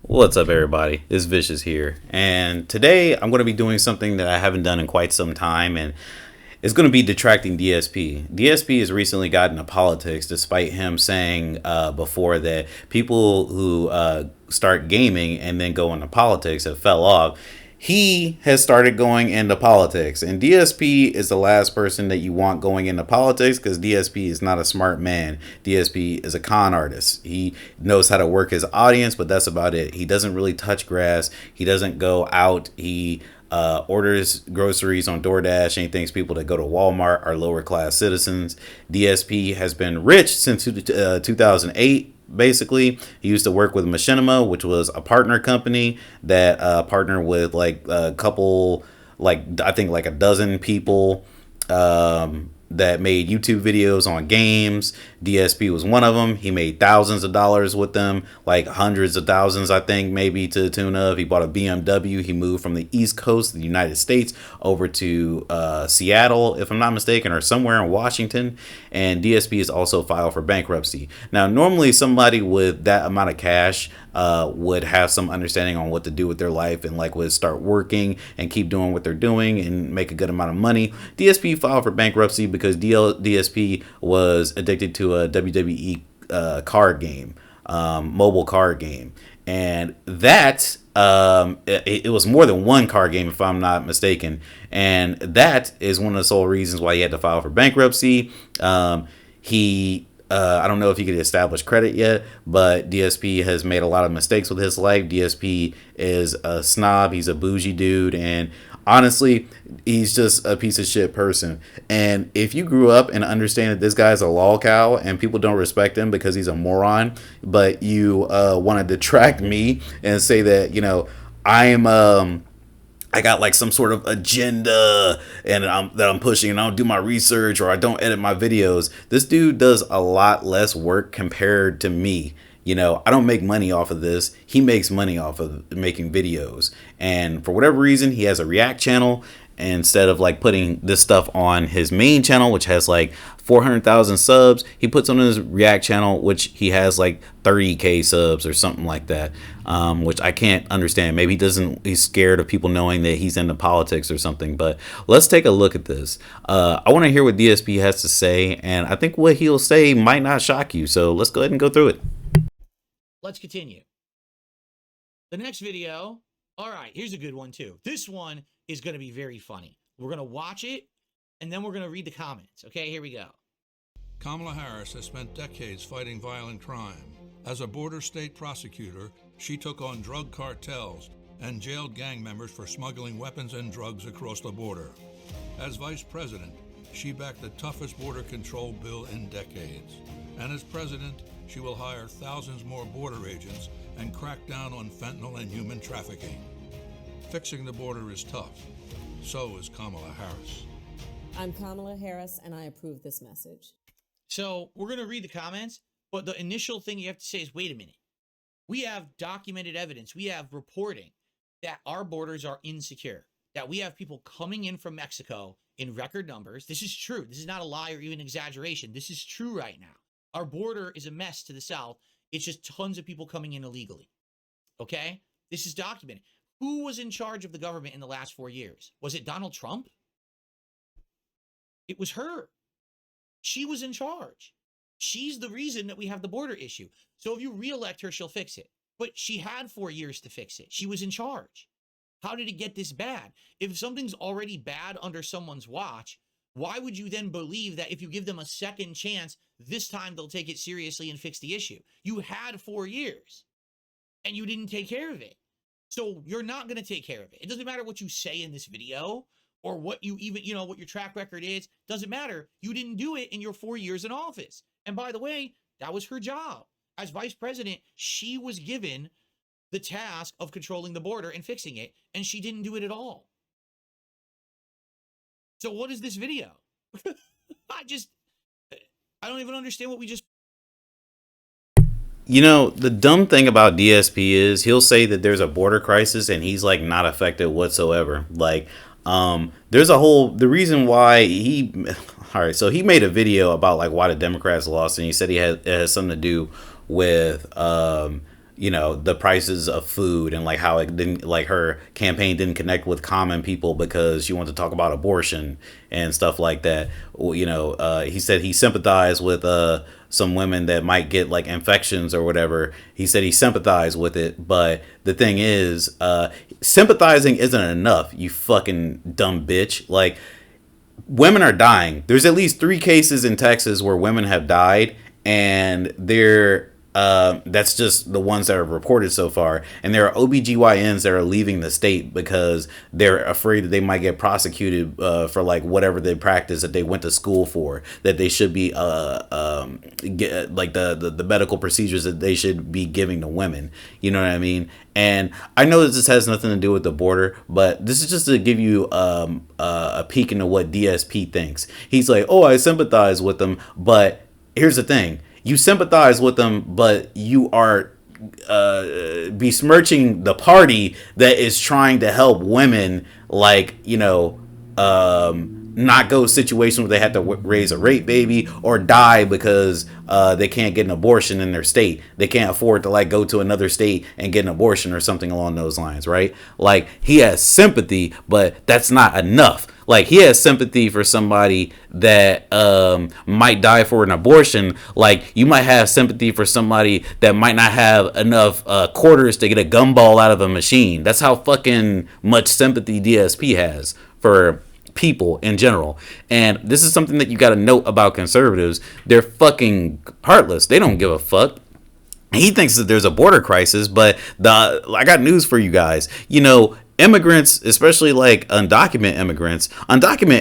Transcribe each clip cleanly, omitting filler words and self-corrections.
What's up, everybody? It's Vicious here, and today I'm going to be doing something that I haven't done in quite some time, and it's going to be detracting DSP. DSP has recently gotten into politics, despite him saying before that people who start gaming and then go into politics have fell off. He has started going into politics, and DSP is the last person that you want going into politics because DSP is not a smart man. DSP is a con artist. He knows how to work his audience, but that's about it. He doesn't really touch grass. He doesn't go out. He orders groceries on DoorDash, and he thinks people that go to Walmart are lower class citizens. DSP has been rich since 2008. Basically, he used to work with Machinima, which was a partner company that partnered with like a couple, like I think like a dozen people that made YouTube videos on games. DSP was one of them. He made thousands of dollars with them, like hundreds of thousands, I think, maybe to the tune of. He bought a BMW. He moved from the East Coast of the United States over to Seattle, if I'm not mistaken, or somewhere in Washington. And DSP is also filed for bankruptcy. Now, normally somebody with that amount of cash would have some understanding on what to do with their life and like would start working and keep doing what they're doing and make a good amount of money. DSP filed for bankruptcy because DSP was addicted to a WWE card game, mobile card game, and that it was more than one card game, if I'm not mistaken, and that is one of the sole reasons why he had to file for bankruptcy. He I don't know if he could establish credit yet, but DSP has made a lot of mistakes with his life. DSP is a snob. He's a bougie dude. And honestly, he's just a piece of shit person. And if you grew up and understand that this guy's a lol cow and people don't respect him because he's a moron, but you want to detract me and say that, you know, I got like some sort of agenda and that I'm pushing and I don't do my research or I don't edit my videos. This dude does a lot less work compared to me. You know, I don't make money off of this. He makes money off of making videos. And for whatever reason, he has a React channel instead of like putting this stuff on his main channel, which has like 400,000 subs. He puts on his React channel, which he has like 30K subs or something like that, which I can't understand. Maybe he's scared of people knowing that he's into politics or something. But let's take a look at this. I want to hear what DSP has to say, and I think what he'll say might not shock you. So let's go ahead and go through it. Let's continue. The next video. All right, here's a good one too. This one is going to be very funny. We're going to watch it, and then we're going to read the comments. Okay, here we go. Kamala Harris has spent decades fighting violent crime. As a border state prosecutor, she took on drug cartels and jailed gang members for smuggling weapons and drugs across the border. As vice president, she backed the toughest border control bill in decades. And as president, she will hire thousands more border agents and crack down on fentanyl and human trafficking. Fixing the border is tough. So is Kamala Harris. I'm Kamala Harris, and I approve this message. So we're going to read the comments, but the initial thing you have to say is, wait a minute. We have documented evidence. We have reporting that our borders are insecure, that we have people coming in from Mexico in record numbers. This is true. This is not a lie or even exaggeration. This is true right now. Our border is a mess to the south. It's just tons of people coming in illegally. Okay? This is documented. Who was in charge of the government in the last 4 years? Was it Donald Trump? It was her. She was in charge. She's the reason that we have the border issue. So if you reelect her, she'll fix it. But she had 4 years to fix it. She was in charge. How did it get this bad? If something's already bad under someone's watch, why would you then believe that if you give them a second chance, this time they'll take it seriously and fix the issue? You had 4 years and you didn't take care of it. So you're not going to take care of it. It doesn't matter what you say in this video or what you even, what your track record is. Doesn't matter. You didn't do it in your 4 years in office. And by the way, that was her job. As vice president, she was given the task of controlling the border and fixing it, and she didn't do it at all. So what is this video? I don't even understand what we just... You know, the dumb thing about DSP is he'll say that there's a border crisis and he's like not affected whatsoever. Like, there's the reason why all right, so he made a video about like why the Democrats lost, and he said it has something to do with the prices of food, and like how it didn't, like her campaign didn't connect with common people because she wanted to talk about abortion and stuff like that. He said he sympathized with some women that might get like infections or whatever. He said he sympathized with it, but the thing is, sympathizing isn't enough, you fucking dumb bitch. Like, women are dying. There's at least 3 cases in Texas where women have died, and that's just the ones that are reported so far. And there are OBGYNs that are leaving the state because they're afraid that they might get prosecuted for like whatever they practice that they went to school for, that they should be get, like the medical procedures that they should be giving to women. You know what I mean? And I know that this has nothing to do with the border, but this is just to give you a peek into what DSP thinks. He's like, oh, I sympathize with them, but here's the thing. You sympathize with them, but you are besmirching the party that is trying to help women, like, not go situations where they have to raise a rape baby or die because they can't get an abortion in their state. They can't afford to like go to another state and get an abortion or something along those lines, right? Like, he has sympathy, but that's not enough. Like, he has sympathy for somebody that might die for an abortion. Like, you might have sympathy for somebody that might not have enough quarters to get a gumball out of a machine. That's how fucking much sympathy DSP has for people in general. And this is something that you got to note about conservatives. They're fucking heartless. They don't give a fuck. He thinks that there's a border crisis, but I got news for you guys. Immigrants, especially like undocumented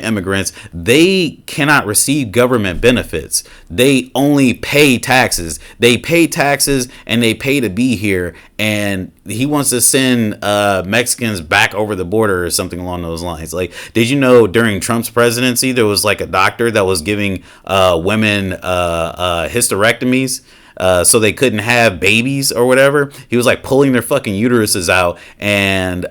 immigrants, they cannot receive government benefits. They only pay taxes. They pay taxes and they pay to be here. And he wants to send Mexicans back over the border or something along those lines. Like, did you know during Trump's presidency, there was like a doctor that was giving women hysterectomies? So they couldn't have babies or whatever. He was like pulling their fucking uteruses out, and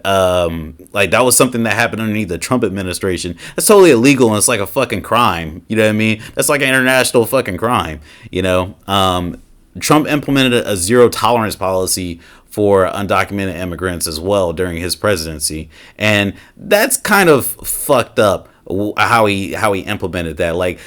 like that was something that happened underneath the Trump administration. That's totally illegal, and it's like a fucking crime. You know what I mean? That's like an international fucking crime. Trump implemented a zero tolerance policy for undocumented immigrants as well during his presidency, and that's kind of fucked up how he implemented that. Like,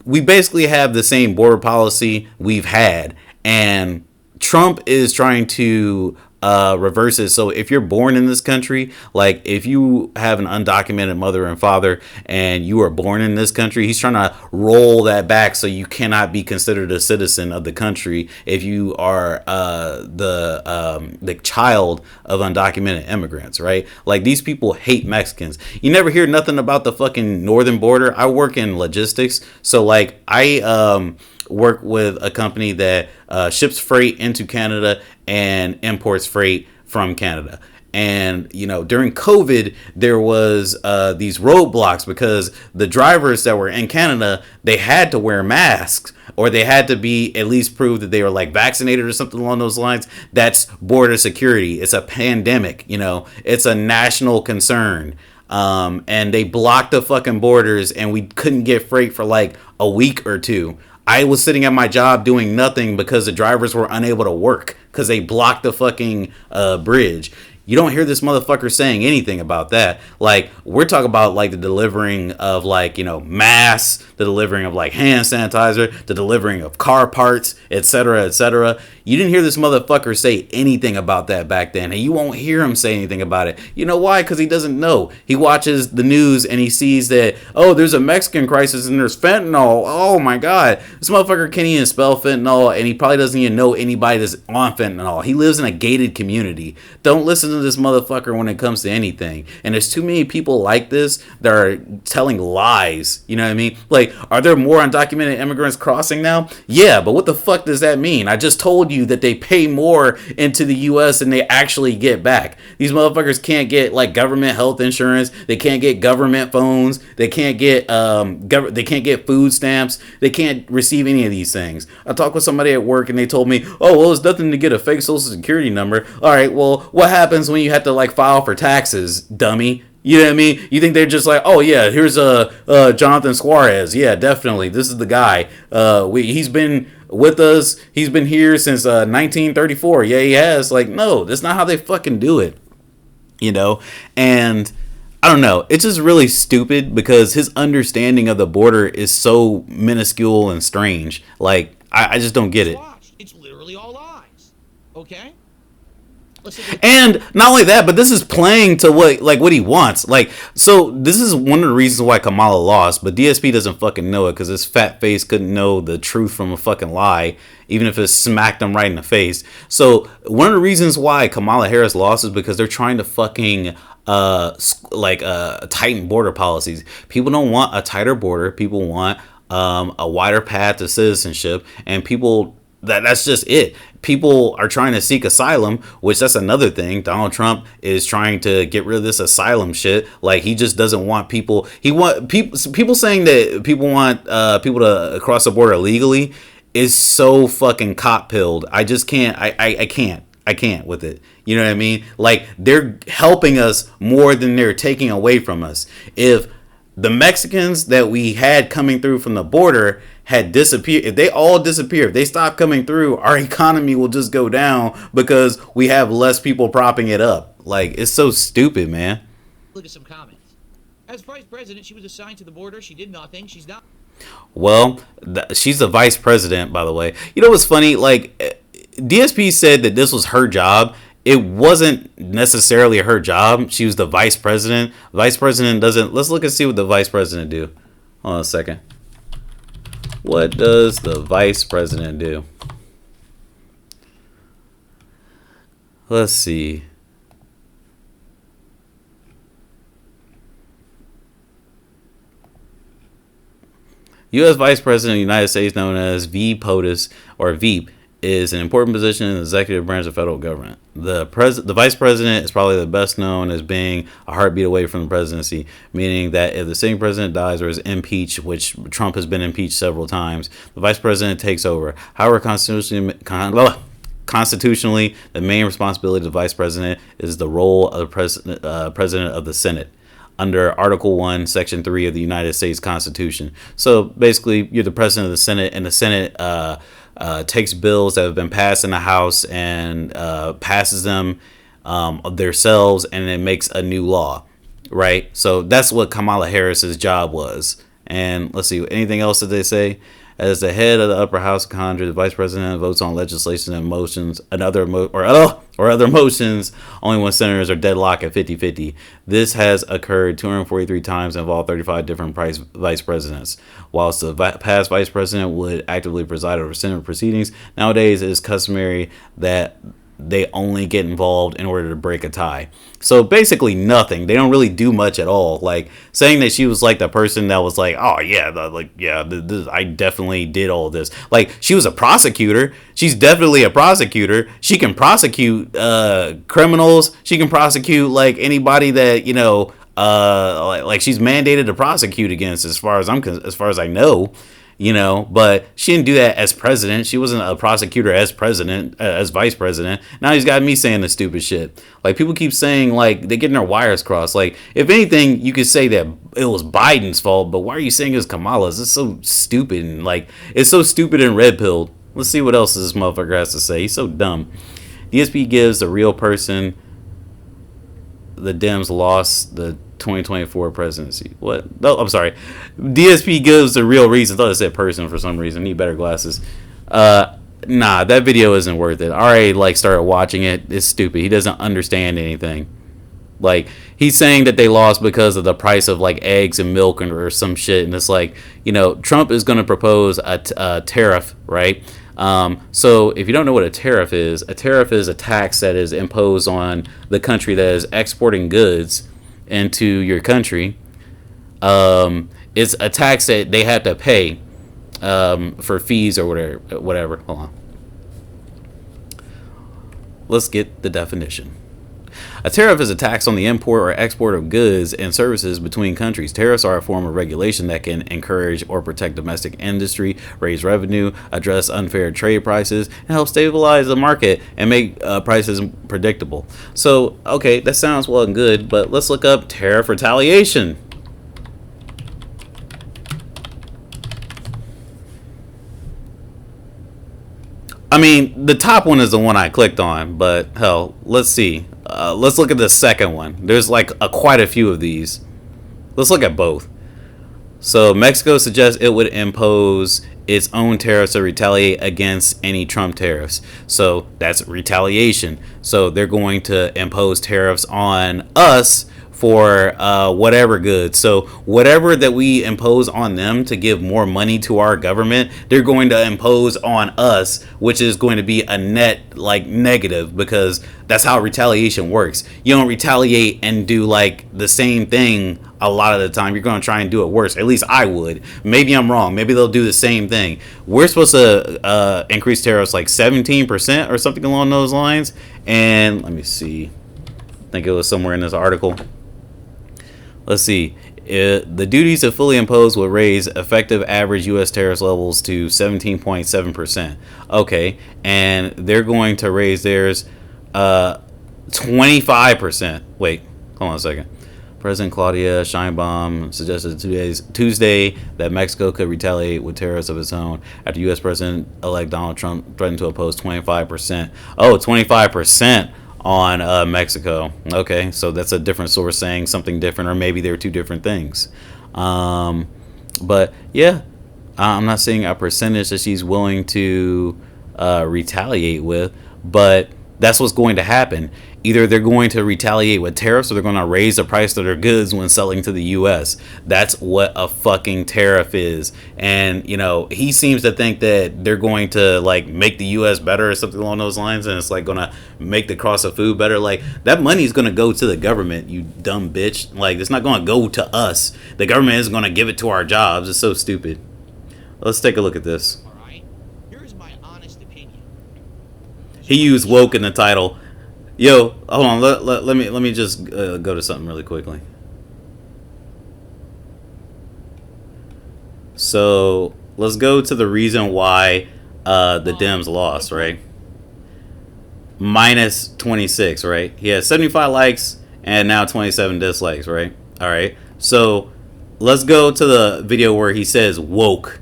we basically have the same border policy we've had, and Trump is trying to reverse it. So if you're born in this country, like if you have an undocumented mother and father and you were born in this country, he's trying to roll that back so you cannot be considered a citizen of the country if you are the child of undocumented immigrants, right? Like, these people hate Mexicans. You never hear nothing about the fucking northern border. I work in logistics, so like I work with a company that ships freight into Canada and imports freight from Canada. And, during COVID, there was these roadblocks because the drivers that were in Canada, they had to wear masks, or they had to be at least prove that they were like vaccinated or something along those lines. That's border security. It's a pandemic, it's a national concern. And they blocked the fucking borders, and we couldn't get freight for like a week or two. I was sitting at my job doing nothing because the drivers were unable to work because they blocked the fucking bridge. You don't hear this motherfucker saying anything about that. Like, we're talking about like the delivering of like, masks, the delivering of like hand sanitizer, the delivering of car parts, etc., etc. You didn't hear this motherfucker say anything about that back then, and you won't hear him say anything about it. You know why? Because he doesn't know. He watches the news and he sees that, oh, there's a Mexican crisis and there's fentanyl. Oh my God. This motherfucker can't even spell fentanyl, and he probably doesn't even know anybody that's on fentanyl. He lives in a gated community. Don't listen to this motherfucker when it comes to anything. And there's too many people like this that are telling lies. You know what I mean? Like, are there more undocumented immigrants crossing now? Yeah, but what the fuck does that mean? I just told you that they pay more into the U.S. than they actually get back. These motherfuckers can't get like government health insurance. They can't get government phones. They can't get they can't get food stamps. They can't receive any of these things. I talked with somebody at work and they told me, oh, well, it's nothing to get a fake social security number. All right, well, what happens when you have to like file for taxes, dummy? You know what I mean? You think they're just like, oh yeah, here's Jonathan Suarez. Yeah, definitely, this is the guy. He's been with us. He's been here since 1934. Yeah, he has. Like, no, that's not how they fucking do it. You know, and I don't know. It's just really stupid because his understanding of the border is so minuscule and strange. Like, I just don't get it. It's literally all lies. Okay? And not only that, but this is playing to what he wants. Like, so this is one of the reasons why Kamala lost, but DSP doesn't fucking know it because his fat face couldn't know the truth from a fucking lie, even if it smacked him right in the face. So one of the reasons why Kamala Harris lost is because they're trying to fucking tighten border policies. People don't want a tighter border. People want a wider path to citizenship, and that's just it. People are trying to seek asylum, which that's another thing. Donald Trump is trying to get rid of this asylum shit. Like, he just doesn't want people. People saying that people want people to cross the border illegally is so fucking cop-pilled. I just can't. I can't with it. You know what I mean? Like, they're helping us more than they're taking away from us. If the Mexicans that we had coming through from the border had disappeared, if they all disappear, if they stop coming through, our economy will just go down because we have less people propping it up. Like, it's so stupid, man. Look at some comments. As vice president, she was assigned to the border. She did nothing. She's not. Well, she's the vice president, by the way. You know what's funny? Like, DSP said that this was her job. It wasn't necessarily her job. She was the vice president. Vice president doesn't. Let's look and see what the vice president do. Hold on a second. What does the vice president do? Let's see. U.S. Vice President of the United States, known as VPOTUS or VEEP, is an important position in the executive branch of federal government. The vice president is probably the best known as being a heartbeat away from the presidency, meaning that if the sitting president dies or is impeached, which Trump has been impeached several times, the vice president takes over. However, constitutionally, the main responsibility of the vice president is the role of the president of the Senate, under Article 1, Section 3 of the United States Constitution. So basically, you're the president of the Senate, and the Senate takes bills that have been passed in the House and passes them themselves, and it makes a new law, right? So that's what Kamala Harris's job was. And let's see, anything else that they say? As the head of the upper house of Congress, the vice president votes on legislation and motions and other motions only when senators are deadlocked at 50-50. This has occurred 243 times and involved 35 different vice presidents. Whilst the past vice president would actively preside over Senate proceedings, nowadays it is customary that they only get involved in order to break a tie. So basically nothing. They don't really do much at all. Like, saying that she was like the person that was like, oh yeah, I definitely did all this. Like, she was a prosecutor. She's definitely a prosecutor. She can prosecute criminals. She can prosecute like anybody that, you know, like she's mandated to prosecute against, as far as I know. You know, but she didn't do that as president. She wasn't a prosecutor as president, as vice president. Now he's got me saying the stupid shit. Like, people keep saying, like, they're getting their wires crossed. Like, if anything, you could say that it was Biden's fault, but why are you saying it was Kamala's? It's so stupid, and like, it's so stupid and red-pilled. Let's see what else this motherfucker has to say. He's so dumb. DSP gives the real person the Dems lost the 2024 presidency. What? No, I'm sorry. DSP gives the real reason. I thought it said person for some reason. Need better glasses. Nah, that video isn't worth it. I already like started watching it. It's stupid. He doesn't understand anything. Like, he's saying that they lost because of the price of like eggs and milk or some shit, and it's like, you know, Trump is going to propose a tariff, right? So if you don't know what a tariff is a tax that is imposed on the country that is exporting goods into your country. It's a tax that they have to pay for fees or whatever. Hold on. Let's get the definition. A tariff is a tax on the import or export of goods and services between countries. Tariffs are a form of regulation that can encourage or protect domestic industry, raise revenue, address unfair trade prices, and help stabilize the market and make prices predictable. So, okay, that sounds well and good, but let's look up tariff retaliation. I mean, the top one is the one I clicked on, but hell, let's see. Let's look at the second one. There's like quite a few of these. Let's look at both. So Mexico suggests it would impose its own tariffs to retaliate against any Trump tariffs. So that's retaliation. So they're going to impose tariffs on us for whatever goods. So whatever that we impose on them to give more money to our government, they're going to impose on us, which is going to be a net like negative, because that's how retaliation works. You don't retaliate and do like the same thing a lot of the time. You're going to try and do it worse. At least I would. Maybe I'm wrong. Maybe they'll do the same thing. We're supposed to increase tariffs like 17% or something along those lines. And let me see. I think it was somewhere in this article. Let's see. The duties if fully imposed would raise effective average U.S. tariff levels to 17.7%. Okay, and they're going to raise theirs 25%. Wait, hold on a second. President Claudia Sheinbaum suggested Tuesday that Mexico could retaliate with tariffs of its own after U.S. President-elect Donald Trump threatened to oppose 25%. Oh, 25%. On Mexico. Okay, so that's a different source saying something different, or maybe they're two different things. But yeah, I'm not saying a percentage that she's willing to retaliate with, but that's what's going to happen. Either they're going to retaliate with tariffs, or they're going to raise the price of their goods when selling to the U.S. That's what a fucking tariff is. And, you know, he seems to think that they're going to, like, make the U.S. better or something along those lines, and it's, like, going to make the cost of food better. Like, that money is going to go to the government, you dumb bitch. Like, it's not going to go to us. The government isn't going to give it to our jobs. It's so stupid. Let's take a look at this. All right? Here's my honest opinion. He used woke in the title. Yo, hold on. Let me just go to something really quickly. So let's go to the reason why the Dems lost, right? Minus 26, right? He has 75 likes and now 27 dislikes, right? All right. So let's go to the video where he says woke.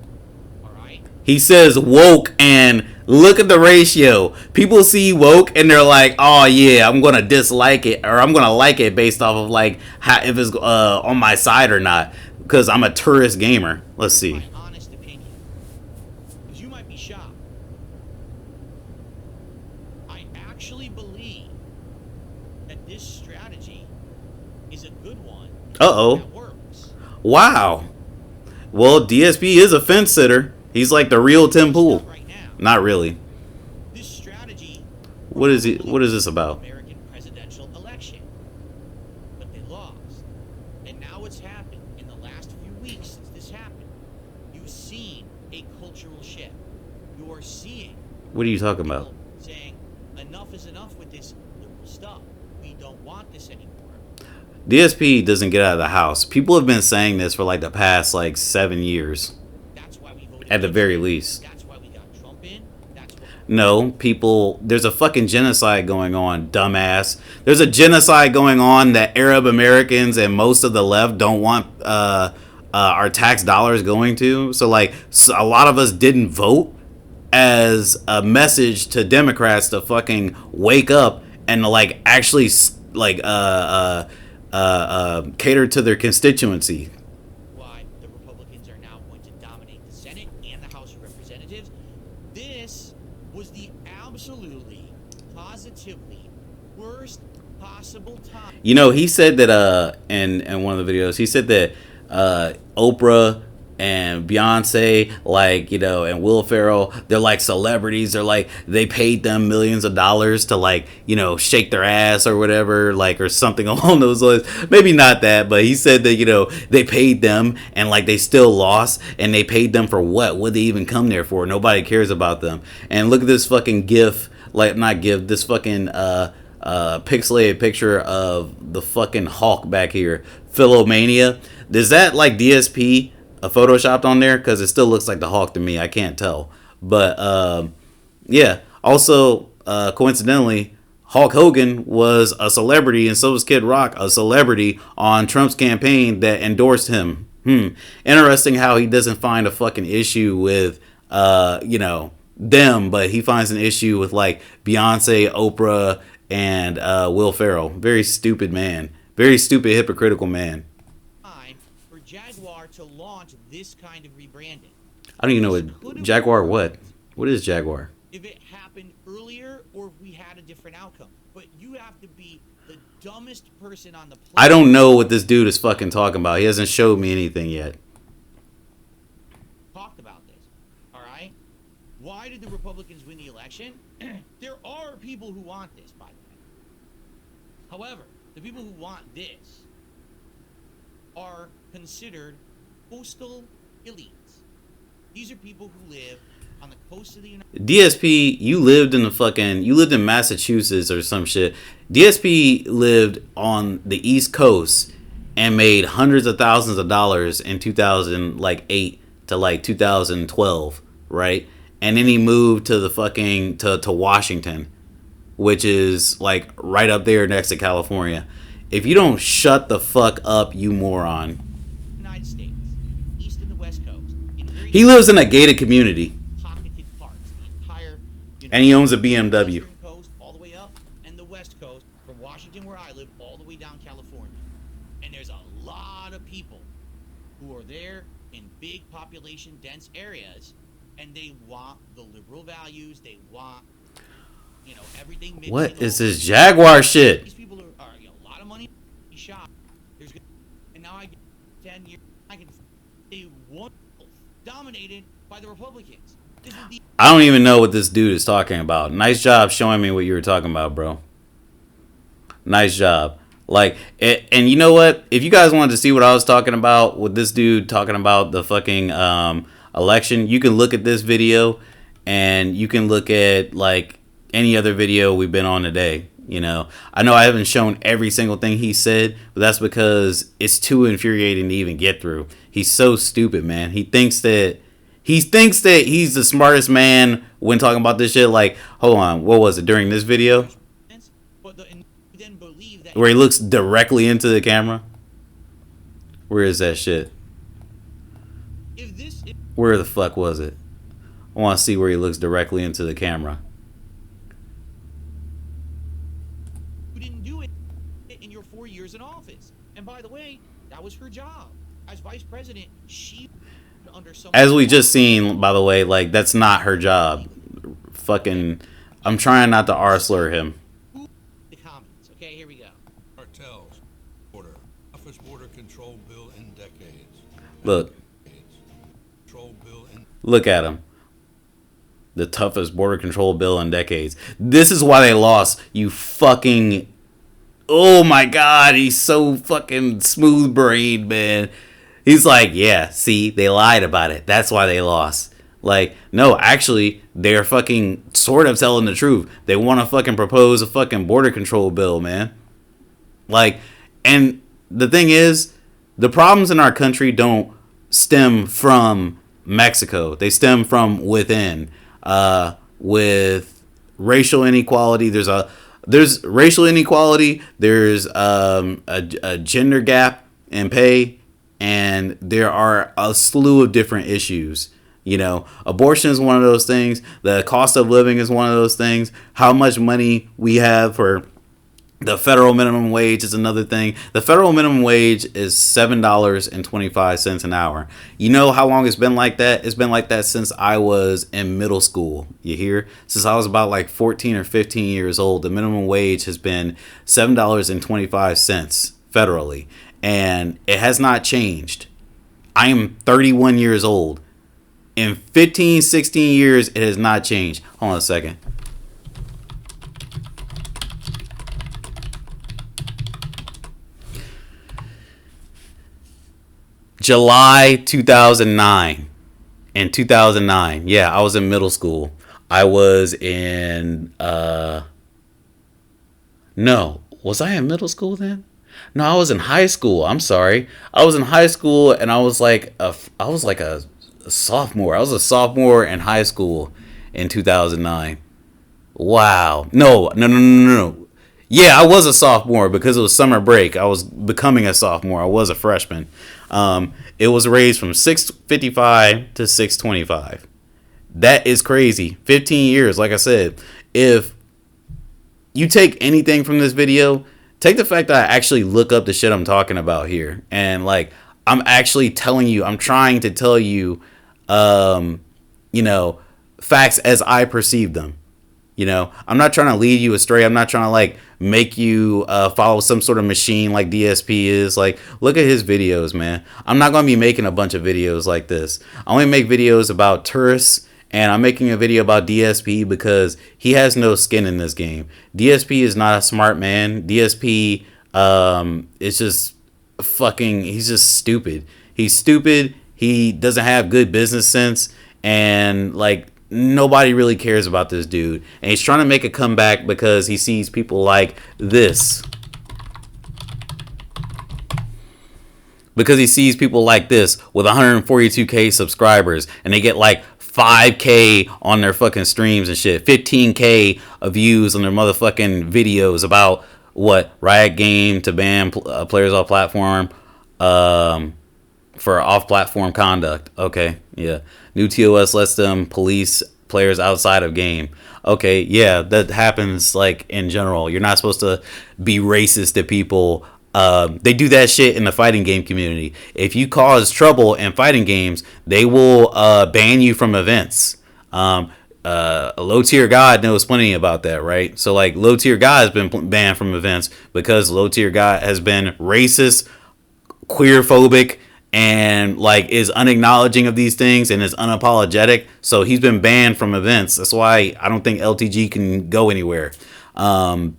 All right? He says woke, and look at the ratio. People see woke and they're like, oh yeah, I'm gonna dislike it, or I'm gonna like it based off of like how, if it's on my side or not, because I'm a tourist gamer. Let's see. My honest opinion, because you might be shocked. I actually believe that this strategy is a good one. Uh-oh. That works. Wow. Well, DSP is a fence sitter. He's like the real Tim Pool. Right now, Not really. this strategy. What is it? What is this about? American presidential election, but they lost, and now what's happened in the last few weeks since this happened? You've seen a cultural shift. You are seeing. What are you talking about? People saying enough is enough with this liberal stuff. We don't want this anymore. DSP doesn't get out of the house. People have been saying this for like the past like 7 years, That's why we voted at the against very it. least. That's why we got Trump in. That's why. No, people, there's a fucking genocide going on, dumbass. There's a genocide going on that Arab Americans and most of the left don't want our tax dollars going to. So, like, a lot of us didn't vote as a message to Democrats to fucking wake up and, like, actually, like, cater to their constituency. Why the Republicans are now going to dominate the Senate and the House of Representatives. This was the absolutely, positively worst possible time. You know, he said that in one of the videos, he said that Oprah and Beyonce, like, you know, and Will Ferrell, they're like celebrities. They're like, they paid them millions of dollars to, like, you know, shake their ass or whatever, like, or something along those lines. Maybe not that, but he said that, you know, they paid them and, like, they still lost, and they paid them for what? What they even come there for? Nobody cares about them. And look at this fucking GIF, like, not GIF, this fucking pixelated picture of the fucking Hulk back here, Philomania. Is that like DSP photoshopped on there? Because it still looks like the Hulk to me. I can't tell. But yeah. Also, coincidentally, Hulk Hogan was a celebrity, and so was Kid Rock, a celebrity on Trump's campaign that endorsed him. Interesting how he doesn't find a fucking issue with, them, but he finds an issue with like Beyonce, Oprah, and Will Ferrell. Very stupid man. Very stupid, hypocritical man. Time for Jaguar to launch this kind of rebranding. I don't even know what Jaguar. What is Jaguar? If it happened earlier, or if we had a different outcome. But you have to be the dumbest person on the planet. I don't know what this dude is fucking talking about. He hasn't showed me anything yet. Talked about this. All right. Why did the Republicans win the election? There are people who want this, by the way. However, the people who want this are considered coastal elites. These are people who live on the coast of the United States. DSP, you lived in Massachusetts or some shit. DSP lived on the East Coast and made hundreds of thousands of dollars in 2008 to like 2012, right? And then he moved to the fucking to Washington, which is like right up there next to California. If you don't shut the fuck up, you moron. United States, east and the west coast. He lives in a gated community. Pocketed parts, the entire, And he owns a BMW. Eastern coast all the way up, and the west coast from Washington, where I live, all the way down California. And there's a lot of people who are there in big population dense areas, and they want the liberal values. They want, everything. What is this Jaguar shit? These people are a lot of money. Shop. And now I get 10 years. I can a one dominated by the Republicans. I don't even know what this dude is talking about. Nice job showing me what you were talking about, bro. Nice job. Like, and you know what? If you guys wanted to see what I was talking about with this dude talking about the fucking election, you can look at this video, and you can look at like any other video we've been on today. I know I haven't shown every single thing he said, but that's because it's too infuriating to even get through. He's so stupid, man. He thinks that he's the smartest man when talking about this shit. Like, hold on, what was it during this video? Where he looks directly into the camera? Where is that shit? Where the fuck was it? I want to see where he looks directly into the camera. You didn't do it in your 4 years in office. And by the way, that was her job. As vice president, she under some... As we just seen, by the way, like, that's not her job. Fucking, I'm trying not to R-slur him. The comments. Okay, here we go. Cartels. Toughest border control bill in decades. Look. Look at him. The toughest border control bill in decades. This is why they lost, you fucking... Oh my god, he's so fucking smooth-brained, man. He's like, yeah, see, they lied about it. That's why they lost. Like, no, actually, they're fucking sort of telling the truth. They want to fucking propose a fucking border control bill, man. Like, and the thing is, the problems in our country don't stem from Mexico. They stem from within. With racial inequality, there's racial inequality. There's a gender gap in pay, and there are a slew of different issues. Abortion is one of those things. The cost of living is one of those things. How much money we have for the federal minimum wage is another thing. The federal minimum wage is $7.25 an hour. You know how long it's been like that? It's been like that since I was in middle school. You hear? Since I was about like 14 or 15 years old, the minimum wage has been $7.25 federally. And it has not changed. I am 31 years old. In 15, 16 years, it has not changed. Hold on a second. July 2009. In 2009, yeah, I was in middle school. I was in No, was I in middle school then? No, I was in high school. I'm sorry. I was in high school and I was like a sophomore. I was a sophomore in high school in 2009. Wow. No, no, no, no, no. Yeah, I was a sophomore because it was summer break. I was becoming a sophomore. I was a freshman. It was raised from 6:55 to 6:25. That is crazy. 15 years, like I said. If you take anything from this video, take the fact that I actually look up the shit I'm talking about here. And like, I'm actually telling you, I'm trying to tell you, you know, facts as I perceive them. You know, I'm not trying to lead you astray. I'm not trying to like make you follow some sort of machine like DSP is. Like, look at his videos, man. I'm not going to be making a bunch of videos like this. I only make videos about tourists, and I'm making a video about DSP because he has no skin in this game. DSP is not a smart man. DSP is just fucking, he's just stupid. He's stupid. He doesn't have good business sense, and like, nobody really cares about this dude, and he's trying to make a comeback because he sees people like this. Because he sees people like this with 142k subscribers, and they get like 5k on their fucking streams and shit, 15k of views on their motherfucking videos about what Riot Game to ban players off platform for off-platform conduct. Okay, yeah. New TOS lets them police players outside of game. Okay, yeah, that happens like in general. You're not supposed to be racist to people. They do that shit in the fighting game community. If you cause trouble in fighting games, they will ban you from events. A low tier god knows plenty about that, right? So like, low tier god has been banned from events because low tier god has been racist, queerphobic, and like is unacknowledging of these things and is unapologetic. So he's been banned from events. That's why I don't think LTG can go anywhere. And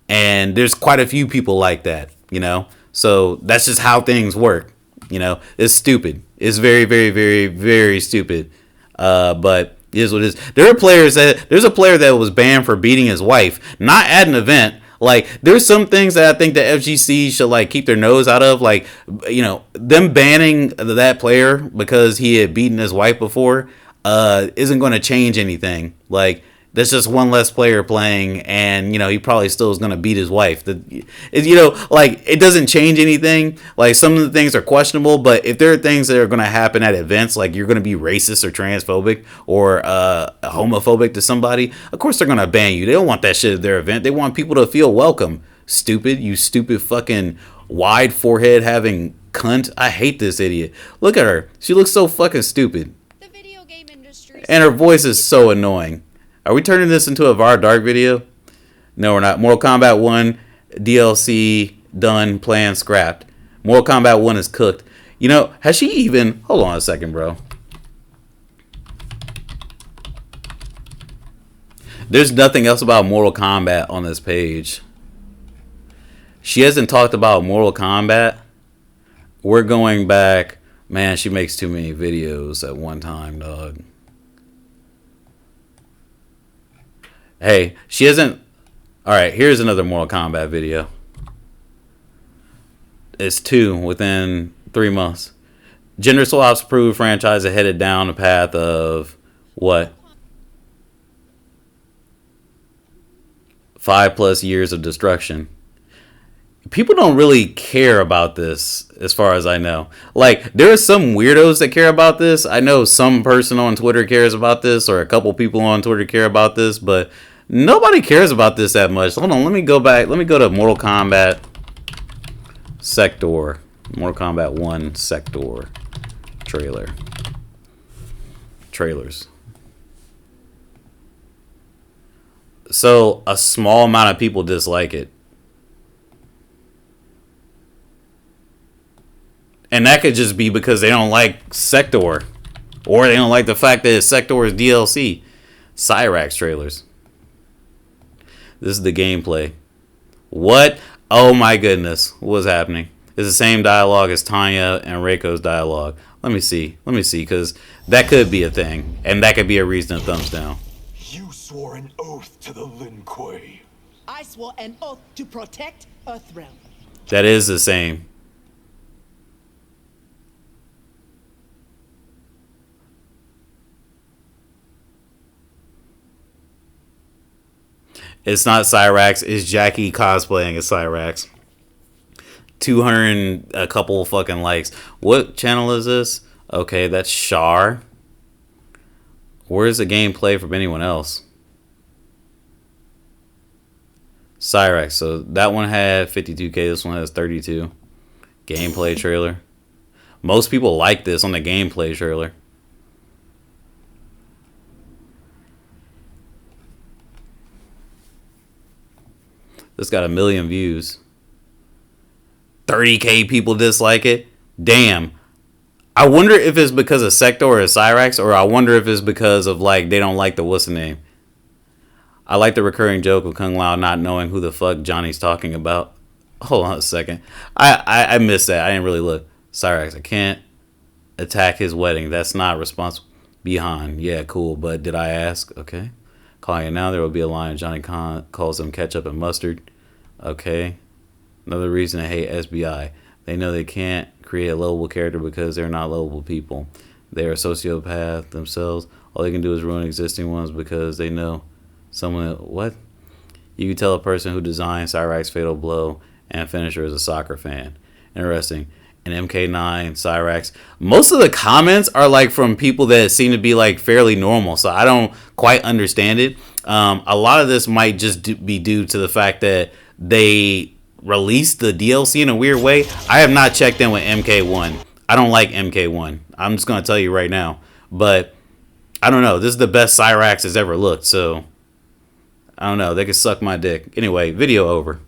there's quite a few people like that, you know. So that's just how things work. You know, it's stupid. It's very, very, very, very stupid. But it is what it is. There's a player that was banned for beating his wife, not at an event. Like, there's some things that I think the FGC should like keep their nose out of. Like, you know, them banning that player because he had beaten his wife before isn't going to change anything. Like, there's just one less player playing, and you know, he probably still is going to beat his wife. You know, like, it doesn't change anything. Like, some of the things are questionable, but if there are things that are going to happen at events, like you're going to be racist or transphobic or homophobic to somebody, of course they're going to ban you. They don't want that shit at their event. They want people to feel welcome. Stupid, you stupid fucking wide forehead having cunt. I hate this idiot. Look at her. She looks so fucking stupid. The video game industry. And her voice is so annoying. Are we turning this into a VAR Dark video? No, we're not. Mortal Kombat 1 DLC done, plan scrapped. Mortal Kombat 1 is cooked. You know, has she even... Hold on a second, bro. There's nothing else about Mortal Kombat on this page. She hasn't talked about Mortal Kombat. We're going back... Man, she makes too many videos at one time, dog. Hey, she hasn't... Alright, here's another Mortal Kombat video. It's 2 within 3 months. Gender swaps prove franchise are headed down the path of... What? 5+ years of destruction. People don't really care about this, as far as I know. Like, there are some weirdos that care about this. I know some person on Twitter cares about this, or a couple people on Twitter care about this, but nobody cares about this that much. Hold on, let me go back. Let me go to Mortal Kombat Sector. Mortal Kombat 1 Sector. Trailers. So, a small amount of people dislike it. And that could just be because they don't like Sector. Or they don't like the fact that Sector is DLC. Cyrax trailers. This is the gameplay. What? Oh my goodness. What's happening? It's the same dialogue as Tanya and Reiko's dialogue. Let me see, because that could be a thing. And that could be a reason to thumbs down. You swore an oath to the Lin Kuei. I swore an oath to protect Earthrealm. That is the same. It's not Cyrax. It's Jackie cosplaying as Cyrax. 200 and a couple fucking likes. What channel is this? Okay, that's Shar. Where's the gameplay from anyone else? Cyrax. So that one had 52k. This one has 32. Gameplay trailer. Most people like this on the gameplay trailer. This got 1 million views. 30k people dislike it. Damn. I wonder if it's because of Sector or Cyrax, or I wonder if it's because of like they don't like the what's the name. I like the recurring joke of Kung Lao not knowing who the fuck Johnny's talking about. Hold on a second. I missed that. I didn't really look. Cyrax, I can't attack his wedding. That's not responsible. Behind. Yeah, cool. But did I ask? Okay. Calling it now. There will be a line. Johnny calls them ketchup and mustard. Okay. Another reason to hate SBI. They know they can't create a lovable character because they're not lovable people. They're a sociopath themselves. All they can do is ruin existing ones because they know someone. What? You can tell a person who designed Cyrax's Fatal Blow and Finisher is a soccer fan. Interesting. And MK9, Cyrax. Most of the comments are like from people that seem to be like fairly normal, so I don't quite understand it. A lot of this might just be due to the fact that they released the DLC in a weird way. I have not checked in with MK1. I don't like MK1. I'm just going to tell you right now. But I don't know. This is the best Cyrax has ever looked, so I don't know. They could suck my dick. Anyway, video over.